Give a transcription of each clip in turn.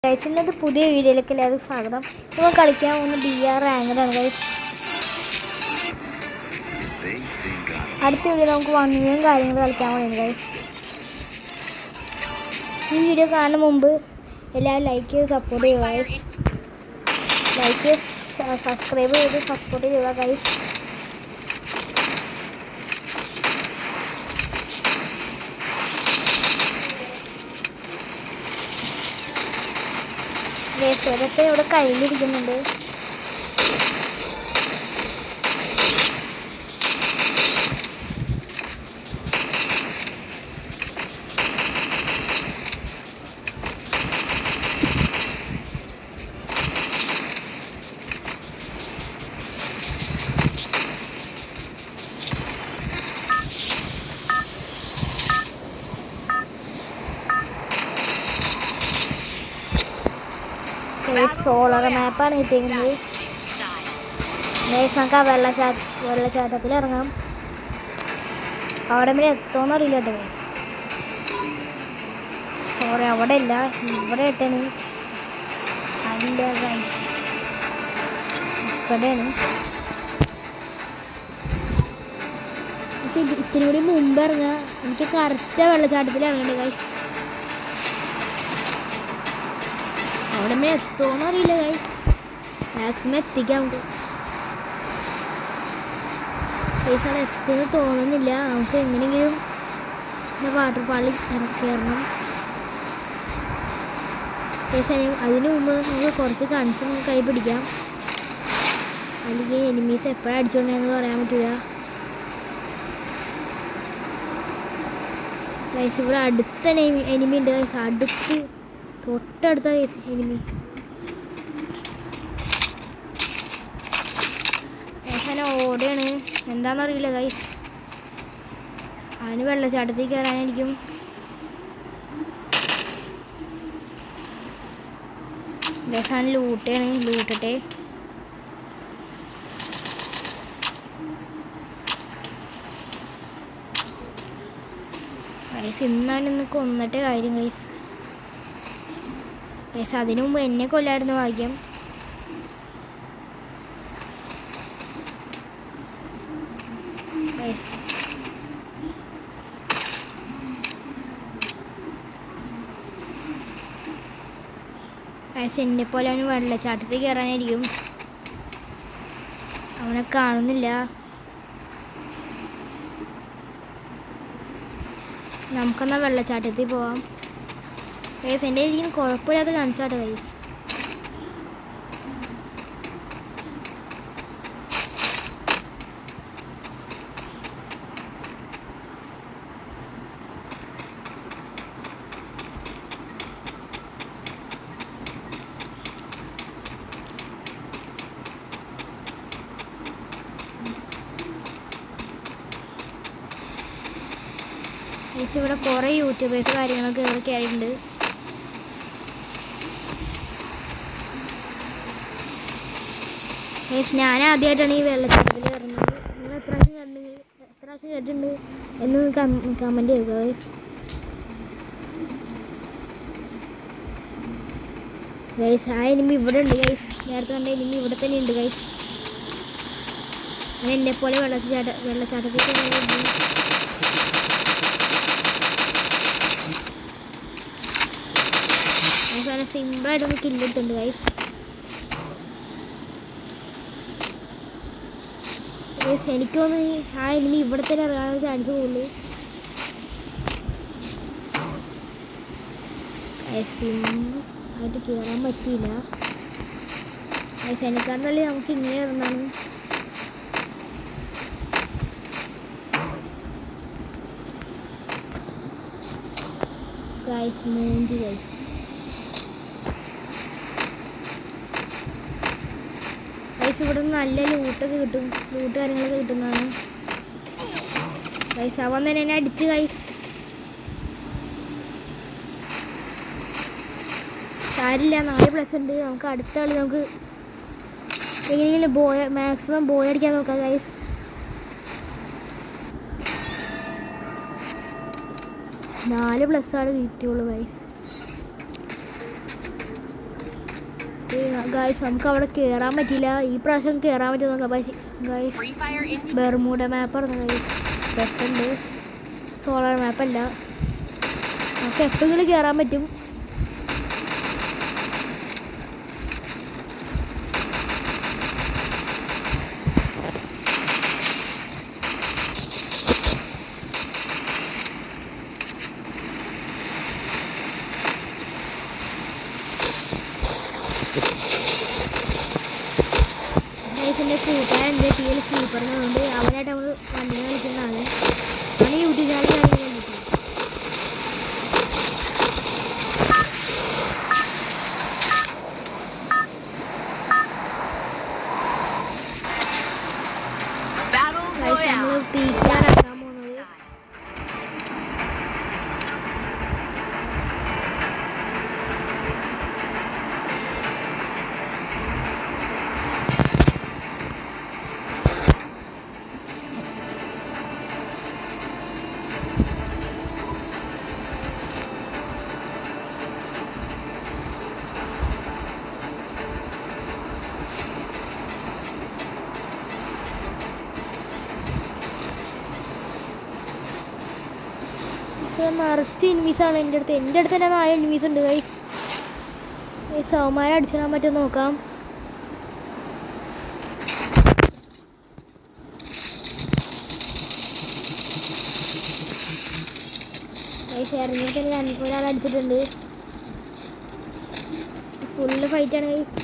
Guys ഇന്നത്തെ പുതിയ വീഡിയോയിലേക്ക് എല്ലാവർക്കും സ്വാഗതം. നമ്മൾ കളിക്കാൻ പോകുന്ന BR റാങ്കാണ് ഗൈസ്. അടുത്ത വീഡിയോ നമുക്ക് 1v1 കാര്യങ്ങൾ കളിക്കാൻ പോകുന്നത് ഗൈസ്. ഈ വീഡിയോ കാണുന്ന മുമ്പ് എല്ലാവരും ലൈക്ക് ചെയ്ത് സപ്പോർട്ട് ചെയ്യുക ഗൈസ്. ലൈക്ക് ചെയ്ത് സബ്സ്ക്രൈബ് ചെയ്ത് സപ്പോർട്ട് ചെയ്യുക ഗൈസ്. ഇതൊക്കെ ഇവിടെ കയ്യിലിരിക്കുന്നുണ്ട്. സോളർ മാപ്പാണ് കിട്ടിയിരിക്കുന്നത്. നമുക്ക് ആ വെള്ളച്ചാട്ടത്തിൽ ഇറങ്ങാം. അവിടെ വരെ എത്തുമെന്ന് അറിയില്ല കേട്ടോ ഗൈസ്. സോറി, അവിടെ ഇല്ല, ഇവിടെ ഇട്ടാണ്. അല്ല ഗൈസ്, ഇവിടെയാണ്. എനിക്ക് ഇത്തിരി കൂടി മുമ്പ് ഇറങ്ങാം. എനിക്ക് കറക്റ്റ് വെള്ളച്ചാട്ടത്തിൽ ഇറങ്ങണ്ടേ ഗൈസ്. അവിടെ മേ എത്തുമെന്ന് അറിയില്ല ഗൈസ്. മാക്സിമം എത്തിക്കാം നമുക്ക്. ഗൈസ് അവിടെ എത്തുമെന്ന് തോന്നുന്നില്ല. നമുക്ക് എങ്ങനെയെങ്കിലും വാട്ടർഫാളിൽ കയറണം ഗൈസ്. അതിന് മുമ്പ് നമുക്ക് കുറച്ച് കൺസും കൈ പിടിക്കാം. അല്ലെങ്കിൽ എനിമീസ് എപ്പോഴാണ് അടിച്ചുകൊണ്ടെന്ന് പറയാൻ പറ്റില്ല ഗൈസ്. ഇവിടെ അടുത്ത എനിമി ഉണ്ട് ഗൈസ്. തൊട്ടടുത്ത ഗൈസ് എനിമി. ഗൈസ് ഓടെയാണ്, എന്താണെന്നറിയില്ല ഗൈസ്. അവന് വെള്ളച്ചാട്ടത്തിൽ കയറാനായിരിക്കും. ഗൈസ് അവന് ലൂട്ടയാണ്, ലൂട്ടട്ടെ. ഗൈസ് ഇന്ന് കൊന്നിട്ടേ കാര്യം ഗൈസ്. ഗൈസ് അതിനു മുമ്പ് എന്നെ കൊല്ലായിരുന്നു ഭാഗ്യം. ഗൈസ് എന്നെ പോലെ അവന് വെള്ളച്ചാട്ടത്തിൽ കയറാനായിരിക്കും. അവനെ കാണുന്നില്ല. നമുക്കെന്നാൽ വെള്ളച്ചാട്ടത്തിൽ പോവാം ഗൈസ്. എൻ്റെ ഇരിക്കുന്ന കുഴപ്പമില്ലാത്ത കാണിച്ചാട്ടോ ഗൈസ്. ഇവിടെ കുറേ യൂട്യൂബേഴ്സ് കാര്യങ്ങളൊക്കെ ഇവിടെ കയറിയിട്ടുണ്ട്. ഞാൻ ആദ്യമായിട്ടാണ് ഈ വെള്ളച്ചാട്ടത്തിൽ കയറുന്നത്. നിങ്ങൾ എത്ര പ്രാവശ്യം കേട്ടിട്ടുണ്ട് എന്ന് കമൻറ്റ് ചെയ്യുക ഗൈസ്. ഗൈസ് ആ എനിമി ഇവിടെ ഉണ്ട് ഗൈസ്. നേരത്തെ കണ്ട എനിമി ഇവിടെ തന്നെ ഉണ്ട് ഗൈസ്. അത് എന്നെപ്പോലെ വെള്ളച്ചാട്ടത്തിൽ കയറുന്നുണ്ട്. സിമ്പിളായിട്ടൊന്ന് കില്ലെടുത്തുണ്ട് ഗൈസ്. എനിക്ക് തോന്നുന്നു ആ എനിമി ഇവിടെ തന്നെ ഇറങ്ങാനുള്ള ചാൻസ് കൂടുതൽ. സിമ്പിളായിട്ട് കയറാൻ പറ്റിയില്ല ഗൈസ്. എനിക്കാണെന്നല്ലേ നമുക്ക് ഇങ്ങനെ ഇറങ്ങാണ്. ഗൈസ് മൂഞ്ചി ഗൈസ്. ഗൈസ് ഇവിടെ നല്ല ലൂട്ടൊക്കെ കിട്ടും, ലൂട്ട് കാര്യങ്ങളൊക്കെ കിട്ടുന്നതാണ് ഗൈസ്. അവൻ തന്നെ എന്നെ അടിച്ച് ഗൈസ്. സാരില്ല, 4+ ഉണ്ട്. നമുക്ക് അടുത്ത കളി നമുക്ക് എങ്ങനെയെങ്കിലും മാക്സിമം ബോയ് അടിക്കാൻ നോക്കാം ഗൈസ്. 4+ കിട്ടിയുള്ളൂ ഗൈസ്. ഗായ്സ് നമുക്ക് അവിടെ കയറാൻ പറ്റില്ല. ഈ പ്രാവശ്യം കയറാൻ പറ്റും നോക്കാം. പക്ഷേ ഗായ്സ് ബെർമൂഡ മാപ്പാണ് ഗായ്സ്. പെട്ടെന്ന് സോളാർ മാപ്പല്ല. നമുക്ക് എപ്പോഴെങ്കിലും കയറാൻ പറ്റും. എൻ്റെ കൂട്ടുകാരൻ എൻ്റെ ടീമിൽ സ്ലീപ്പറിനുണ്ട്. അവനായിട്ട് നമ്മൾ വണ്ടിനെ കളിക്കുന്നതാണ്. ഞാൻ യൂട്യൂബ് ചാനൽ കണ്ടിട്ടുണ്ട്. നമ്മൾ പീക്കാനാക്കാൻ പോകുന്നത് നിറച്ച് എനിമീസാണ് എൻ്റെ അടുത്ത്. എൻ്റെ അടുത്ത് തന്നെ 4 എനിമീസ് ഉണ്ട് ഗൈസ്. സൗമാരെ അടിച്ചിടാൻ പറ്റുമോ നോക്കാം. ഗൈസ് ഇറങ്ങിയിട്ട് തന്നെ 2 ഒരാൾ അടിച്ചിട്ടുണ്ട്. ഫുള്ള് ഫൈറ്റാണ് ഗൈസ്.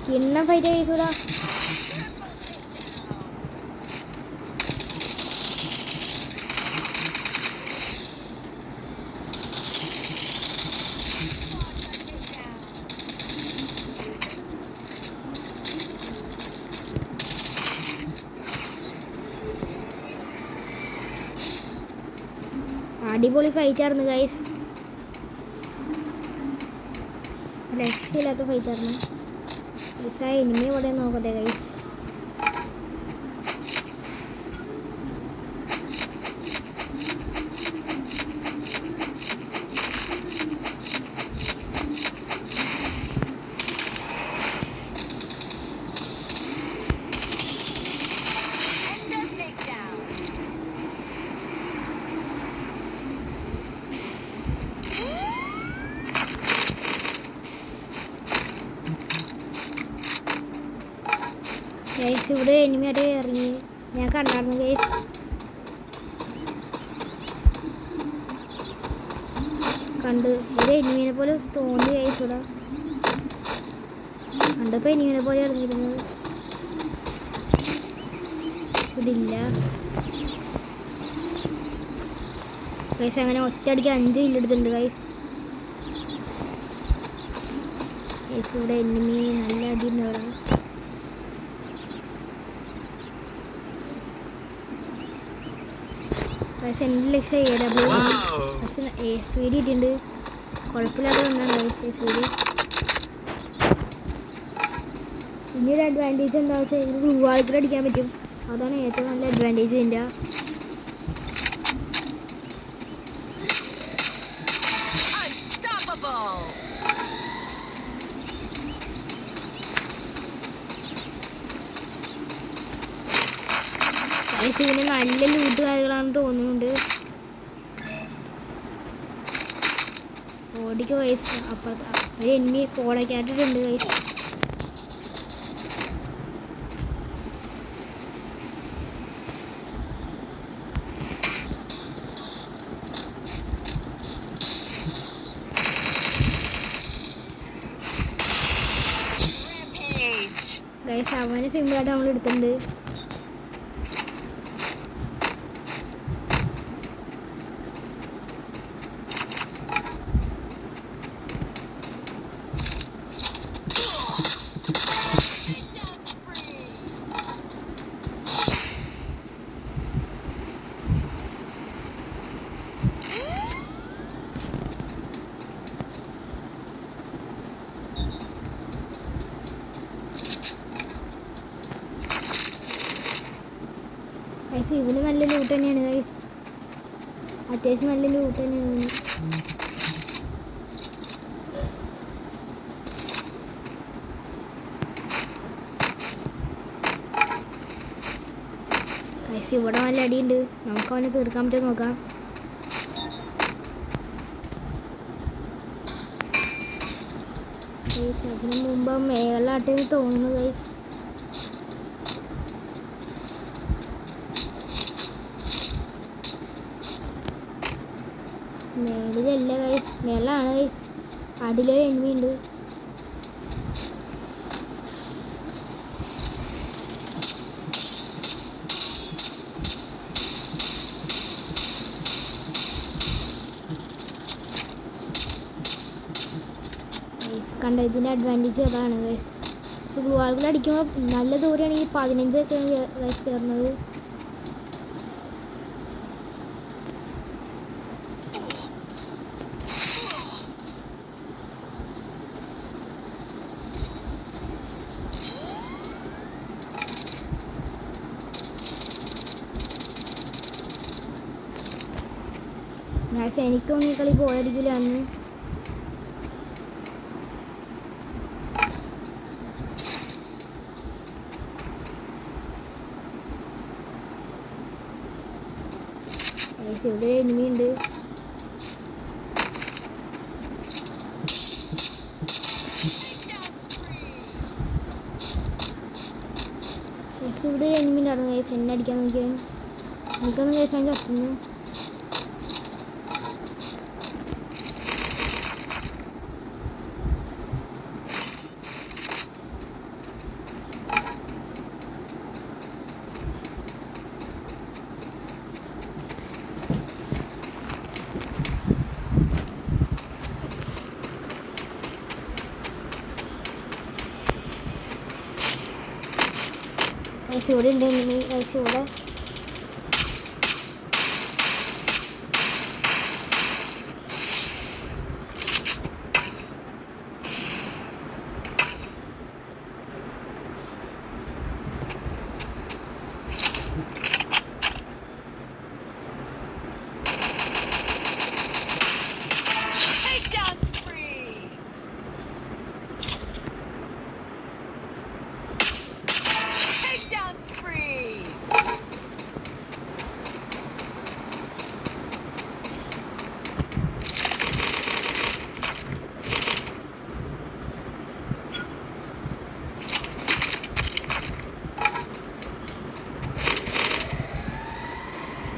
കിണ്ണ ഫൈറ്റ് ചെയ്യൂടാ. അടിപൊളി ഫൈറ്റ് ആയിരുന്നു ഗൈസ്. രക്ഷയില്ലാത്ത ഫൈറ്റ് ആയിരുന്നു. എനിമി ഇവിടെ നോക്കട്ടെ ഗൈസ്. ഗൈസ് ഇവിടെ എനിമിയായിട്ട് ഇറങ്ങി ഞാൻ കണ്ടായിരുന്നു ഗൈസ്. കണ്ട് ഒരു എനിമീനെ പോലെ തോന്നി ഗൈസ്. ഇവിടെ കണ്ടപ്പോൾ എനിമീനെ പോലെ ഇറങ്ങിയിരുന്നത്. ഇതില്ല ഗൈസ്. അങ്ങനെ ഒറ്റയടിക്ക് 5 ഇല്ലെടുത്തിട്ടുണ്ട് ഗൈസ്. ഗൈസ് ഇവിടെ എനിമി നല്ല അടി ഉണ്ടാവും. പക്ഷെ എൻ്റെ ലക്ഷ്യം AW പക്ഷെ SVD ഇട്ടുണ്ട്. കുഴപ്പമില്ലാതെ വന്നാണ് SVD. ഇനിയൊരു അഡ്വാൻറ്റേജ് എന്താ വെച്ചാൽ ഇതിന് ബ്ലൂ വാൾക്കിൽ അടിക്കാൻ പറ്റും. അതാണ് ഏറ്റവും നല്ല അഡ്വാൻറ്റേജ് ഇതിൻ്റെ. ഇതിന് നല്ല ലൂട്ട് കാര്യങ്ങളാണെന്ന് തോന്നുന്നുണ്ട്. ഓടിക്ക് വയസ്സ് അപ്പുറത്ത് ഒരു എനിമി കോളക്കായിട്ടുണ്ട് വയസ്സ്. ഗൈസ് അവനെ സിമ്പിളായിട്ട് നമ്മൾ എടുത്തിട്ടുണ്ട്. ഗൈസ് ഇവന് നല്ല ലൂട്ട് തന്നെയാണ് ഗൈസ്, അത്യാവശ്യം നല്ല ലൂട്ട് തന്നെയാണ്. ഗൈസ് ഇവിടെ നല്ല അടിയുണ്ട്, നമുക്ക് അവനെ തീർക്കാൻ പറ്റുമോ നോക്കാം. അതിന് മുമ്പ് മേളിലാട്ടെന്ന് തോന്നുന്നു ഗൈസ്. മേളിലല്ല ഗൈസ്, മേളിലാണ് ഗൈസ്. അടിയിലൊരു എനിമി ഉണ്ട്. കണ്ട ഇതിൻ്റെ അഡ്വാൻറ്റേജ് അതാണ് ഗൈസ്. ഗ്ലൂ വാളുകൾ അടിക്കുമ്പോൾ നല്ല ദൂരെയാണെങ്കിൽ 15ഒക്കെയാണ് ഗൈസ് കയറുന്നത്. ഗൈസ് എനിക്കൊന്നും ഈ കളി പോയടിക്കില്ല അന്ന്. ഇവിടെ എനിമി ഉണ്ട്. ഇവിടെ ഒരു എനിമി ഉണ്ടായിരുന്നു ഗൈസ്, എന്നെ അടിക്കാൻ നോക്കിയാൽ എനിക്കൊന്നും കേസാൻ ചത്തുന്നു. ഗൈസ് ഇവിടെ ഉണ്ട് എനിമി ഗൈസ്. ഇവിടെ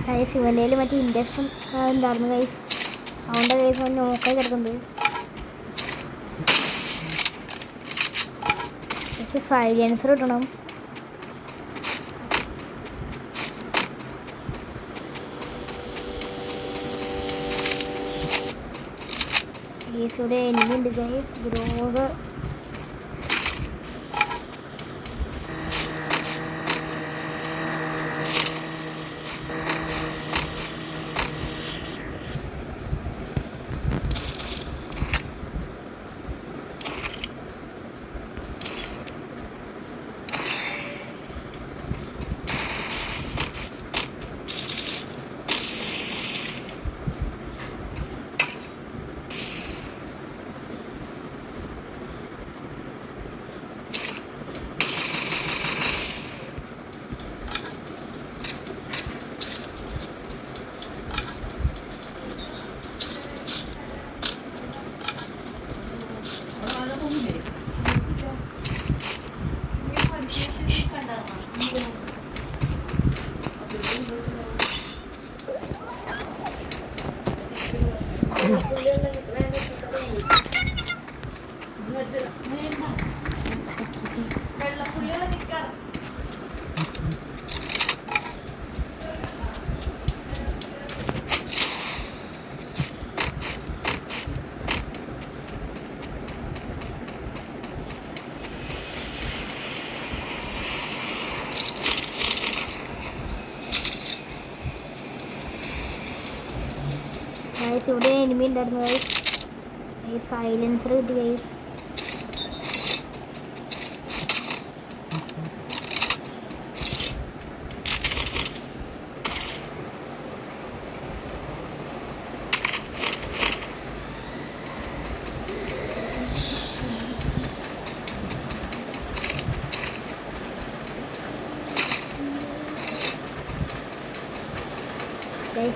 ഗൈസ് ഇവൻ്റെ മറ്റേ ഇൻഡക്ഷൻ ഉണ്ടായിരുന്നു ഗൈസ്, അതുകൊണ്ട് ഗൈസ് അവൻ നോക്കായി കിടക്കുന്നത്. ഗൈസ് സൈലൻസർ ഇടണം. ഗൈസ് ഇവിടെ എനിമി ഉണ്ട് ഗൈസ്, ഗ്രോസ്. ഗൈസ് ഇവിടെ എനിമി ഉണ്ടായിരുന്നു ഗൈസ്. ഈ സൈലൻസർ കിട്ടി ഗൈസ്.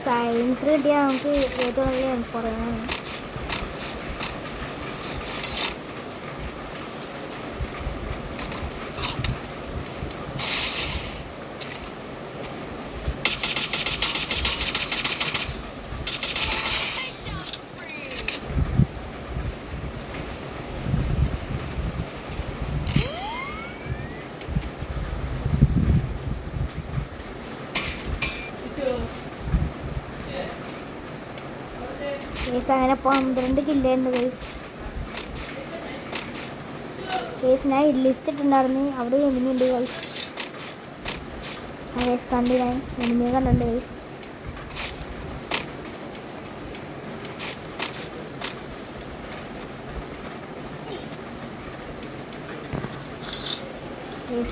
സയൻസ് കിട്ടിയാൽ നമുക്ക് ഏറ്റവും വലിയ പറയാനാണ്. അങ്ങനെ 12 കില്ലുണ്ട് കേസ്. ഞാൻ ലിസ്റ്റ് ഇട്ടുണ്ടായിരുന്നു, അവിടെ എനിമിയുണ്ട് കേസ്. കണ്ടു ഞാൻ എനിമിയെ കണ്ടിട്ടുണ്ട് കേസ്.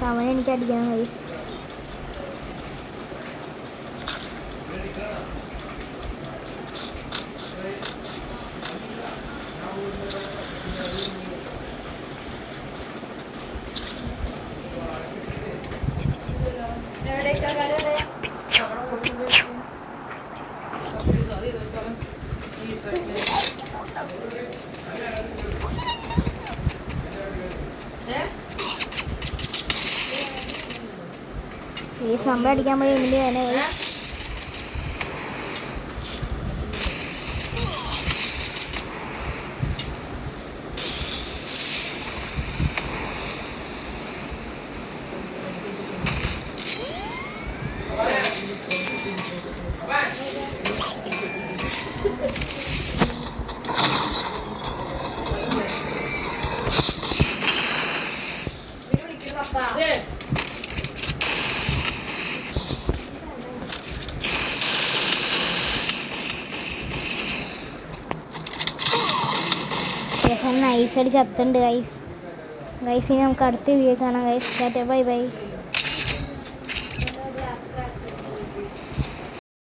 അവനെ എനിക്ക് അടിക്കണം കേസ്. നമ്മൾ അടിക്കാൻ പോയി എങ്ങനെ തന്നെ നൈസായിട്ട് ചത്തുണ്ട് ഗൈസ്. ഇനി നമുക്ക് അടുത്ത വീഡിയോ കാണാം ഗൈസ്. Bye bye.